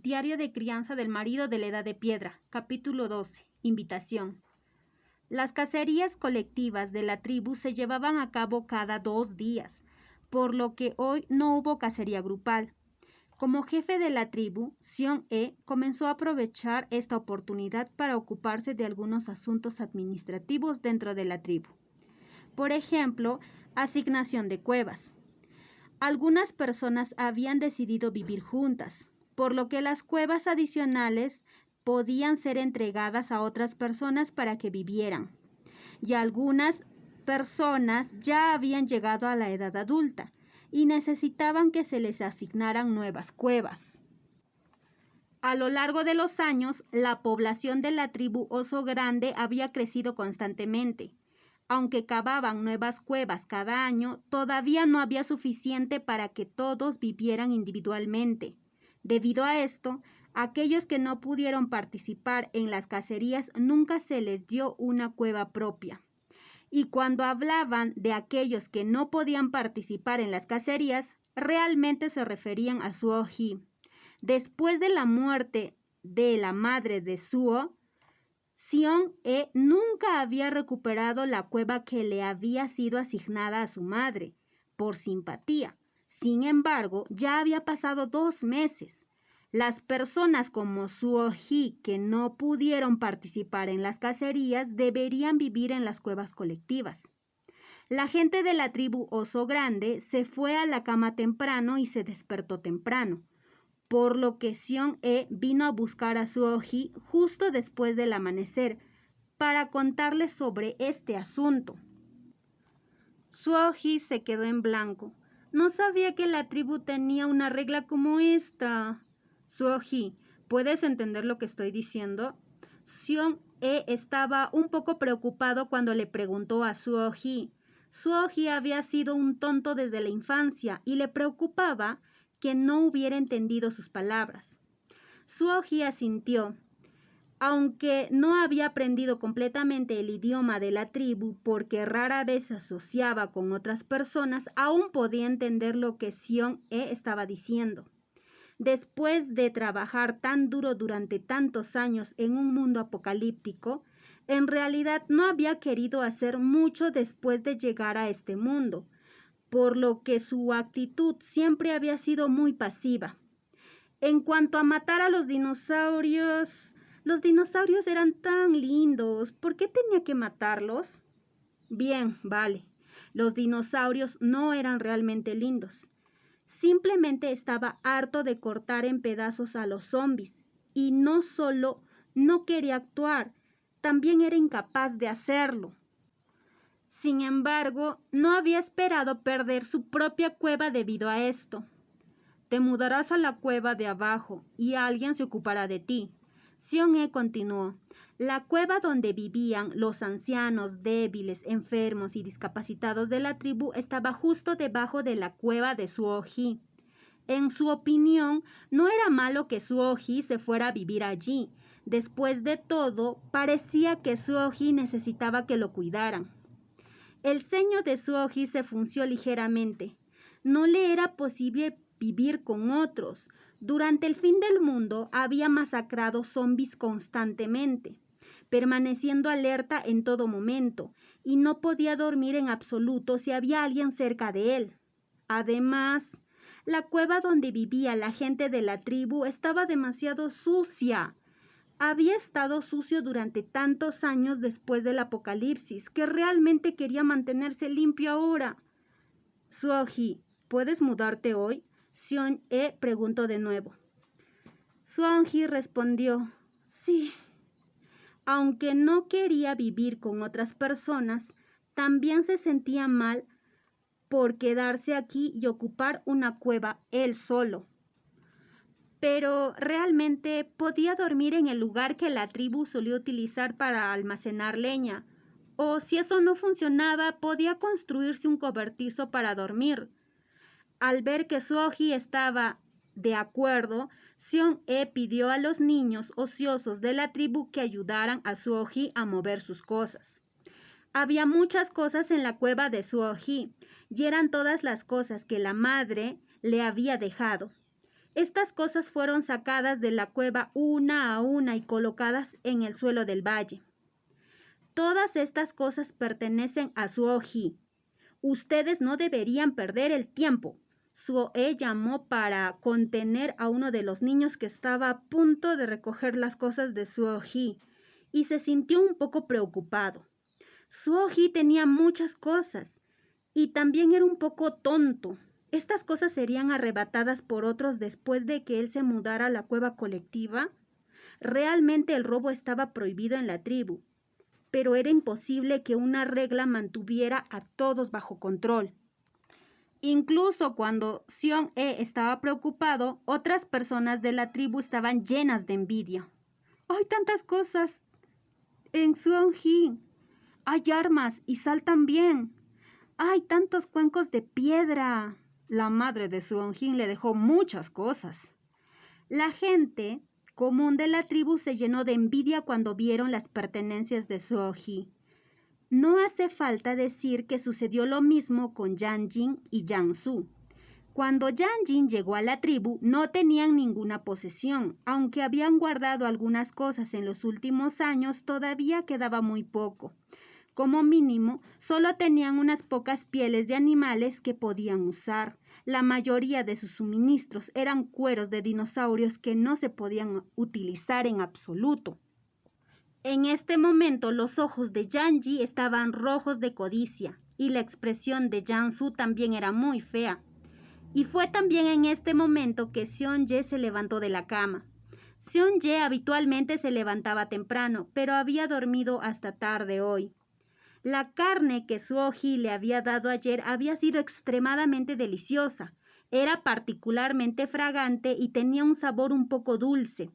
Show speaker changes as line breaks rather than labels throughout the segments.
Diario de crianza del marido de la Edad de Piedra, capítulo 12. Invitación. Las cacerías colectivas de la tribu se llevaban a cabo cada 2 días, por lo que hoy no hubo cacería grupal. Como jefe de la tribu, Sion-e comenzó a aprovechar esta oportunidad para ocuparse de algunos asuntos administrativos dentro de la tribu. Por ejemplo, asignación de cuevas. Algunas personas habían decidido vivir juntas, por lo que las cuevas adicionales podían ser entregadas a otras personas para que vivieran. Y algunas personas ya habían llegado a la edad adulta y necesitaban que se les asignaran nuevas cuevas. A lo largo de los años, la población de la tribu Oso Grande había crecido constantemente. Aunque cavaban nuevas cuevas cada año, todavía no había suficiente para que todos vivieran individualmente. Debido a esto, aquellos que no pudieron participar en las cacerías nunca se les dio una cueva propia. Y cuando hablaban de aquellos que no podían participar en las cacerías, realmente se referían a Suo-ji. Después de la muerte de la madre de Suo, Sion-e nunca había recuperado la cueva que le había sido asignada a su madre, por simpatía. Sin embargo, ya había pasado 2 meses. Las personas como Suo-ji que no pudieron participar en las cacerías deberían vivir en las cuevas colectivas. La gente de la tribu Oso Grande se fue a la cama temprano y se despertó temprano, por lo que Sion-e vino a buscar a Suo-ji justo después del amanecer para contarle sobre este asunto. Suo-ji se quedó en blanco. No sabía que la tribu tenía una regla como esta. Suo-ji, ¿puedes entender lo que estoy diciendo? Sion-e estaba un poco preocupado cuando le preguntó a Suo-ji. Suo-ji había sido un tonto desde la infancia y le preocupaba que no hubiera entendido sus palabras. Suo-ji asintió. Aunque no había aprendido completamente el idioma de la tribu porque rara vez se asociaba con otras personas, aún podía entender lo que Sion-e estaba diciendo. Después de trabajar tan duro durante tantos años en un mundo apocalíptico, en realidad no había querido hacer mucho después de llegar a este mundo, por lo que su actitud siempre había sido muy pasiva. En cuanto a matar a los dinosaurios eran tan lindos. ¿Por qué tenía que matarlos? Bien, vale. Los dinosaurios no eran realmente lindos. Simplemente estaba harto de cortar en pedazos a los zombies. Y no solo no quería actuar, también era incapaz de hacerlo. Sin embargo, no había esperado perder su propia cueva debido a esto. Te mudarás a la cueva de abajo y alguien se ocupará de ti. Sion-e continuó. La cueva donde vivían los ancianos, débiles, enfermos y discapacitados de la tribu estaba justo debajo de la cueva de Suo-ji. En su opinión, no era malo que Suo-ji se fuera a vivir allí. Después de todo, parecía que Suo-ji necesitaba que lo cuidaran. El ceño de Suo-ji se frunció ligeramente. No le era posible vivir con otros. Durante el fin del mundo había masacrado zombies constantemente, permaneciendo alerta en todo momento, y no podía dormir en absoluto si había alguien cerca de él. Además, la cueva donde vivía la gente de la tribu estaba demasiado sucia. Había estado sucio durante tantos años después del apocalipsis que realmente quería mantenerse limpio ahora. Suo-ji, ¿puedes mudarte hoy? Sion-e preguntó de nuevo. Suo-ji respondió, sí. Aunque no quería vivir con otras personas, también se sentía mal por quedarse aquí y ocupar una cueva él solo. Pero realmente podía dormir en el lugar que la tribu solía utilizar para almacenar leña, o si eso no funcionaba, podía construirse un cobertizo para dormir. Al ver que Suo-ji estaba de acuerdo, Sion-e pidió a los niños ociosos de la tribu que ayudaran a Suo-ji a mover sus cosas. Había muchas cosas en la cueva de Suo-ji, y eran todas las cosas que la madre le había dejado. Estas cosas fueron sacadas de la cueva una a una y colocadas en el suelo del valle. Todas estas cosas pertenecen a Suo-ji. Ustedes no deberían perder el tiempo. Suo-e llamó para contener a uno de los niños que estaba a punto de recoger las cosas de Suo-ji y se sintió un poco preocupado. Suo-ji tenía muchas cosas y también era un poco tonto. ¿Estas cosas serían arrebatadas por otros después de que él se mudara a la cueva colectiva? Realmente el robo estaba prohibido en la tribu, pero era imposible que una regla mantuviera a todos bajo control. Incluso cuando Seon-e estaba preocupado, otras personas de la tribu estaban llenas de envidia. ¡Hay tantas cosas en Seon-ji! ¡Hay armas y sal también! ¡Hay tantos cuencos de piedra! La madre de Seon-ji le dejó muchas cosas. La gente común de la tribu se llenó de envidia cuando vieron las pertenencias de Seon-ji. No hace falta decir que sucedió lo mismo con Yang-jin y Yang-su. Cuando Yang-jin llegó a la tribu, no tenían ninguna posesión. Aunque habían guardado algunas cosas en los últimos años, todavía quedaba muy poco. Como mínimo, solo tenían unas pocas pieles de animales que podían usar. La mayoría de sus suministros eran cueros de dinosaurios que no se podían utilizar en absoluto. En este momento los ojos de Yang-ji estaban rojos de codicia y la expresión de Yang-su también era muy fea. Y fue también en este momento que Seon-ye se levantó de la cama. Seon-ye habitualmente se levantaba temprano, pero había dormido hasta tarde hoy. La carne que Suo-ji le había dado ayer había sido extremadamente deliciosa. Era particularmente fragante y tenía un sabor un poco dulce.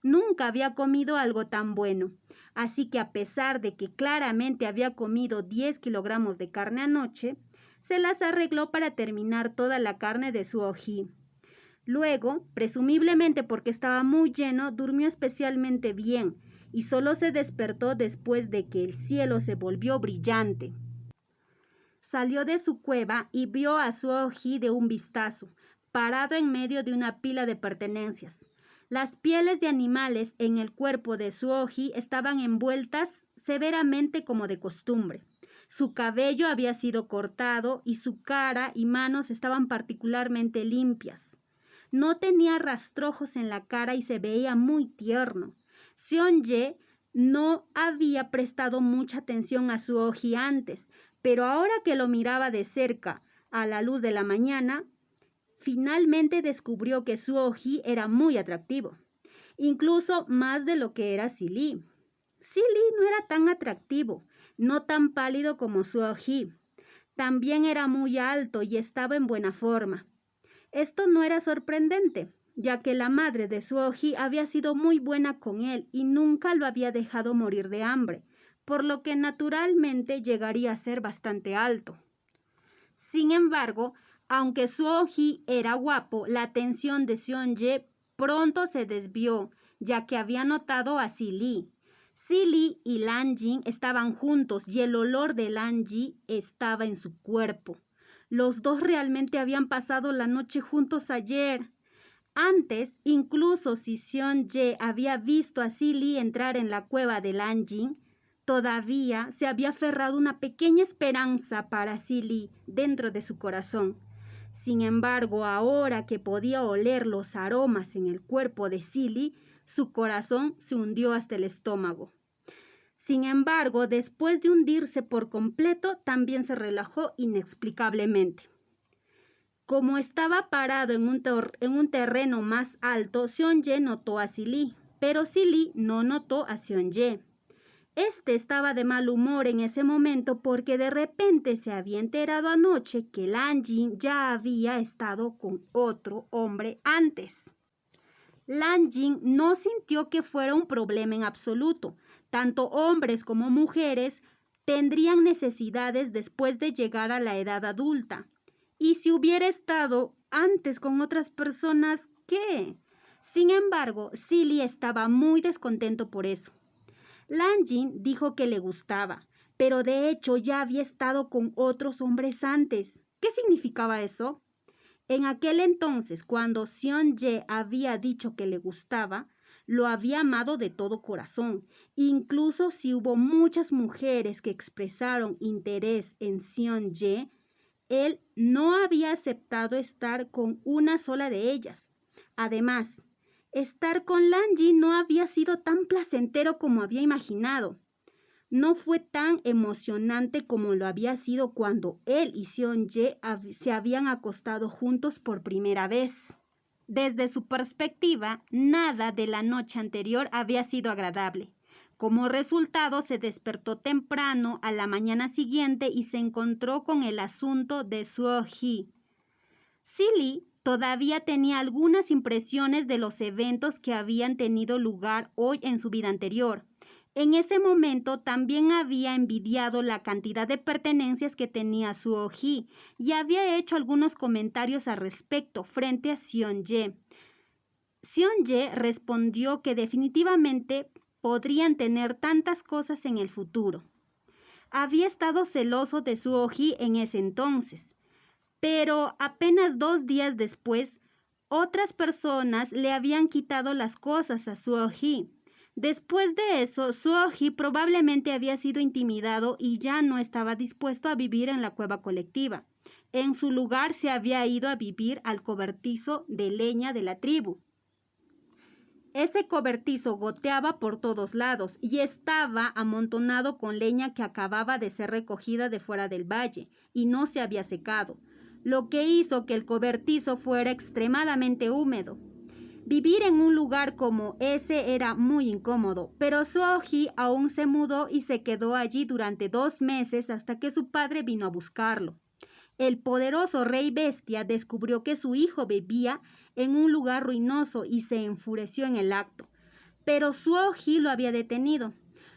Nunca había comido algo tan bueno. Así que a pesar de que claramente había comido 10 kilogramos de carne anoche, se las arregló para terminar toda la carne de Suo-ji. Luego, presumiblemente porque estaba muy lleno, durmió especialmente bien y solo se despertó después de que el cielo se volvió brillante. Salió de su cueva y vio a Suo-ji de un vistazo, parado en medio de una pila de pertenencias. Las pieles de animales en el cuerpo de Suo-ji estaban envueltas severamente como de costumbre. Su cabello había sido cortado y su cara y manos estaban particularmente limpias. No tenía rastrojos en la cara y se veía muy tierno. Seon-ye no había prestado mucha atención a Suo-ji antes, pero ahora que lo miraba de cerca a la luz de la mañana, finalmente descubrió que Suo-ji era muy atractivo, incluso más de lo que era Si-li. Si-li no era tan atractivo, no tan pálido como Suo-ji. También era muy alto y estaba en buena forma. Esto no era sorprendente, ya que la madre de Suo-ji había sido muy buena con él y nunca lo había dejado morir de hambre, por lo que naturalmente llegaría a ser bastante alto. Sin embargo, aunque Suo-ji era guapo, la atención de Seon-ye pronto se desvió, ya que había notado a Si-li. Si-li y Lan-jin estaban juntos y el olor de Lan-ji estaba en su cuerpo. Los dos realmente habían pasado la noche juntos ayer. Antes, incluso si Seon-ye había visto a Si-li entrar en la cueva de Lan-jin, todavía se había aferrado una pequeña esperanza para Si-li dentro de su corazón. Sin embargo, ahora que podía oler los aromas en el cuerpo de Si-li, su corazón se hundió hasta el estómago. Sin embargo, después de hundirse por completo, también se relajó inexplicablemente. Como estaba parado en un terreno más alto, Seon-ye notó a Si-li, pero Si-li no notó a Seon-ye. Este estaba de mal humor en ese momento porque de repente se había enterado anoche que Lan-jin ya había estado con otro hombre antes. Lan-jin no sintió que fuera un problema en absoluto. Tanto hombres como mujeres tendrían necesidades después de llegar a la edad adulta. Y si hubiera estado antes con otras personas, ¿qué? Sin embargo, Si-li estaba muy descontento por eso. Lan-jin dijo que le gustaba, pero de hecho ya había estado con otros hombres antes. ¿Qué significaba eso? En aquel entonces, cuando Seon-jae había dicho que le gustaba, lo había amado de todo corazón. Incluso si hubo muchas mujeres que expresaron interés en Seon-jae, él no había aceptado estar con una sola de ellas. Además, estar con Lanji no había sido tan placentero como había imaginado. No fue tan emocionante como lo había sido cuando él y Seon-jae se habían acostado juntos por primera vez. Desde su perspectiva, nada de la noche anterior había sido agradable. Como resultado, se despertó temprano a la mañana siguiente y se encontró con el asunto de Suho-hee. Silly todavía tenía algunas impresiones de los eventos que habían tenido lugar hoy en su vida anterior. En ese momento también había envidiado la cantidad de pertenencias que tenía Suho-hee y había hecho algunos comentarios al respecto frente a Seon-jae. Seon-jae respondió que definitivamente podrían tener tantas cosas en el futuro. Había estado celoso de Suho-hee en ese entonces, pero apenas 2 días después, otras personas le habían quitado las cosas a Suho-hee. Después de eso, Suho-hee probablemente había sido intimidado y ya no estaba dispuesto a vivir en la cueva colectiva. En su lugar se había ido a vivir al cobertizo de leña de la tribu. Ese cobertizo goteaba por todos lados y estaba amontonado con leña que acababa de ser recogida de fuera del valle y no se había secado, lo que hizo que el cobertizo fuera extremadamente húmedo. Vivir en un lugar como ese era muy incómodo, pero Suho-hee aún se mudó y se quedó allí durante 2 meses hasta que su padre vino a buscarlo. El poderoso rey bestia descubrió que su hijo vivía en un lugar ruinoso y se enfureció en el acto, pero Suho-hee lo había detenido.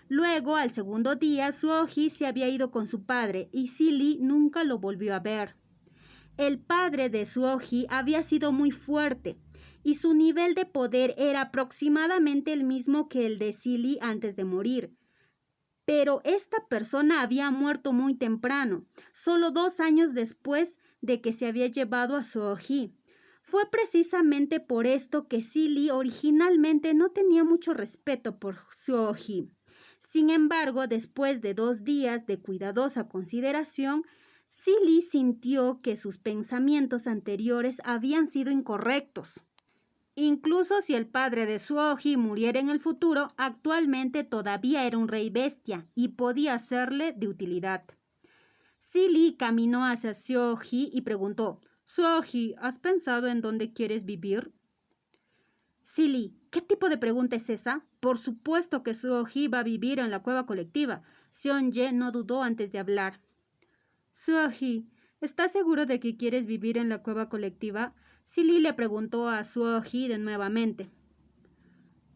Luego, al segundo día, Suho-hee se había ido con su padre y Silly nunca lo volvió a ver. El padre de Suho-hee había sido muy fuerte y su nivel de poder era aproximadamente el mismo que el de Silly antes de morir. Pero esta persona había muerto muy temprano, solo 2 años después de que se había llevado a Suho-hee. Fue precisamente por esto que Silly originalmente no tenía mucho respeto por Suho-hee. Sin embargo, después de 2 días de cuidadosa consideración, Silly sintió que sus pensamientos anteriores habían sido incorrectos. Incluso si el padre de Suho-hee muriera en el futuro, actualmente todavía era un rey bestia y podía serle de utilidad. Silly caminó hacia Suho-hee y preguntó: Suho-hee, ¿has pensado en dónde quieres vivir? Silly, ¿qué tipo de pregunta es esa? Por supuesto que Suho-hee va a vivir en la cueva colectiva. Seon-jae no dudó antes de hablar. Suho-hee, ¿estás seguro de que quieres vivir en la cueva colectiva? Silly le preguntó a Suho-hee de nuevamente.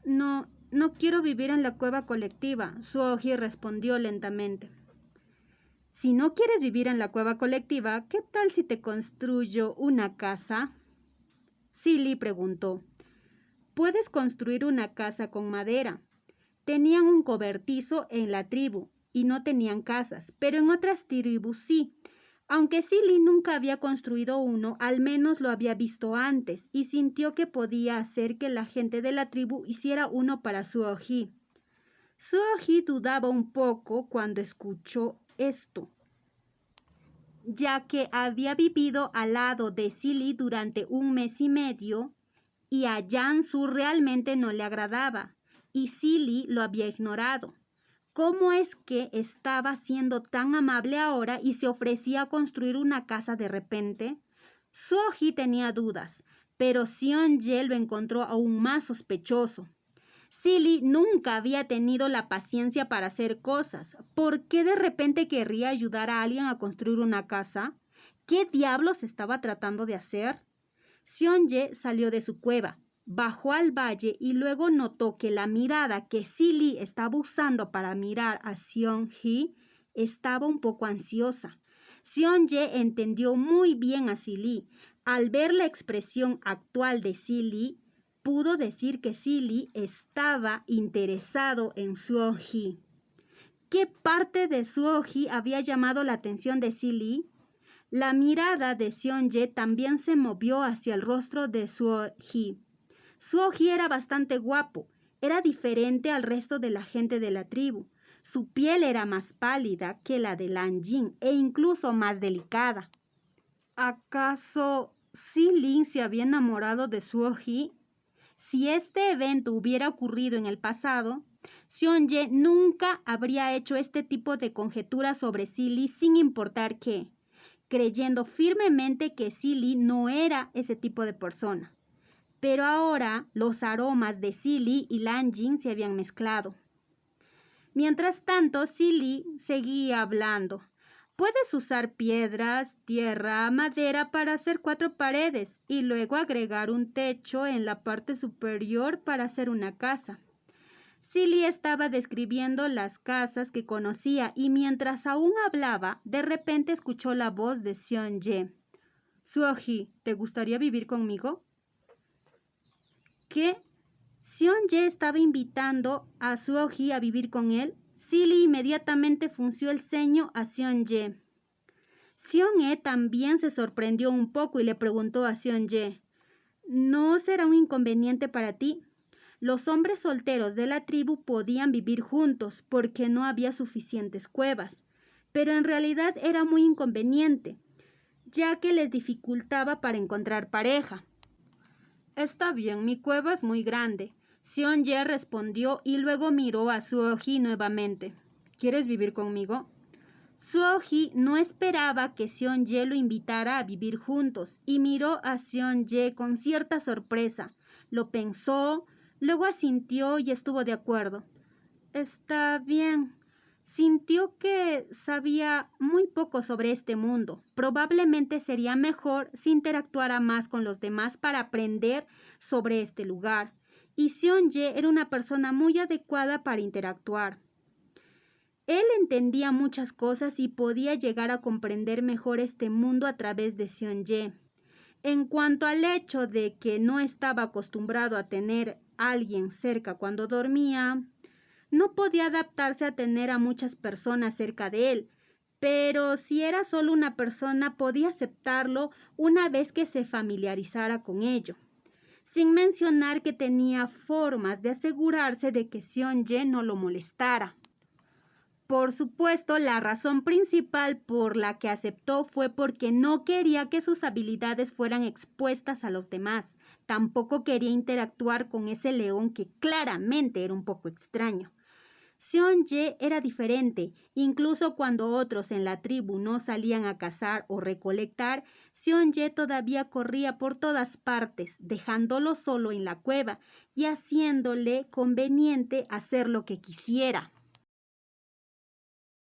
No quiero vivir en la cueva colectiva, Suho-hee respondió lentamente. Si no quieres vivir en la cueva colectiva, ¿qué tal si te construyo una casa? Silly preguntó. Puedes construir una casa con madera. Tenían un cobertizo en la tribu y no tenían casas, pero en otras tribus sí. Aunque Silly nunca había construido uno, al menos lo había visto antes y sintió que podía hacer que la gente de la tribu hiciera uno para Suho-hee. Suho-hee dudaba un poco cuando escuchó esto, ya que había vivido al lado de Silly durante 1 mes y medio y a Jansu realmente no le agradaba y Silly lo había ignorado. ¿Cómo es que estaba siendo tan amable ahora y se ofrecía a construir una casa de repente? Suho-hee tenía dudas, pero Seon-jae lo encontró aún más sospechoso. Silly nunca había tenido la paciencia para hacer cosas. ¿Por qué de repente querría ayudar a alguien a construir una casa? ¿Qué diablos estaba tratando de hacer? Seon-jae salió de su cueva. Bajó al valle y luego notó que la mirada que Silly estaba usando para mirar a Seon-hee estaba un poco ansiosa. Seon-jae entendió muy bien a Silly. Al ver la expresión actual de Silly, pudo decir que Silly estaba interesado en Suho-hee. ¿Qué parte de Suho-hee había llamado la atención de Silly? La mirada de Seon-ye también se movió hacia el rostro de Suo-hee. Suo-hee era bastante guapo, era diferente al resto de la gente de la tribu. Su piel era más pálida que la de Lan-jin e incluso más delicada. ¿Acaso Si-Lin se había enamorado de Suo-hee? Si este evento hubiera ocurrido en el pasado, Seon-ye nunca habría hecho este tipo de conjeturas sobre Si-Li sin importar qué, creyendo firmemente que Si-Li no era ese tipo de persona. Pero ahora los aromas de Si-Li y Lan-jin se habían mezclado. Mientras tanto, Si-Li seguía hablando. Puedes usar piedras, tierra, madera para hacer 4 paredes y luego agregar un techo en la parte superior para hacer una casa. Si-Li estaba describiendo las casas que conocía y mientras aún hablaba, de repente escuchó la voz de Seon-ye. Suo-hee, ¿te gustaría vivir conmigo? ¿Qué? Seon-ye estaba invitando a Suo-hee a vivir con él. Si-Li inmediatamente frunció el ceño a Seon-ye. Seon-e también se sorprendió un poco y le preguntó a Seon-ye, ¿no será un inconveniente para ti? Los hombres solteros de la tribu podían vivir juntos porque no había suficientes cuevas, pero en realidad era muy inconveniente, ya que les dificultaba para encontrar pareja. Está bien, mi cueva es muy grande. Seon-ye respondió y luego miró a Suo-hee nuevamente. ¿Quieres vivir conmigo? Suo-hee no esperaba que Seon-ye lo invitara a vivir juntos y miró a Seon-ye con cierta sorpresa. Lo pensó, luego asintió y estuvo de acuerdo. Está bien. Sintió que sabía muy poco sobre este mundo. Probablemente sería mejor si interactuara más con los demás para aprender sobre este lugar. Y Seon-ye era una persona muy adecuada para interactuar. Él entendía muchas cosas y podía llegar a comprender mejor este mundo a través de Seon-ye. En cuanto al hecho de que no estaba acostumbrado a tener a alguien cerca cuando dormía, no podía adaptarse a tener a muchas personas cerca de él, pero si era solo una persona podía aceptarlo una vez que se familiarizara con ello, sin mencionar que tenía formas de asegurarse de que Seon-ye no lo molestara. Por supuesto, la razón principal por la que aceptó fue porque no quería que sus habilidades fueran expuestas a los demás. Tampoco quería interactuar con ese león que claramente era un poco extraño. Seon-ye era diferente. Incluso cuando otros en la tribu no salían a cazar o recolectar, Seon-ye todavía corría por todas partes, dejándolo solo en la cueva y haciéndole conveniente hacer lo que quisiera.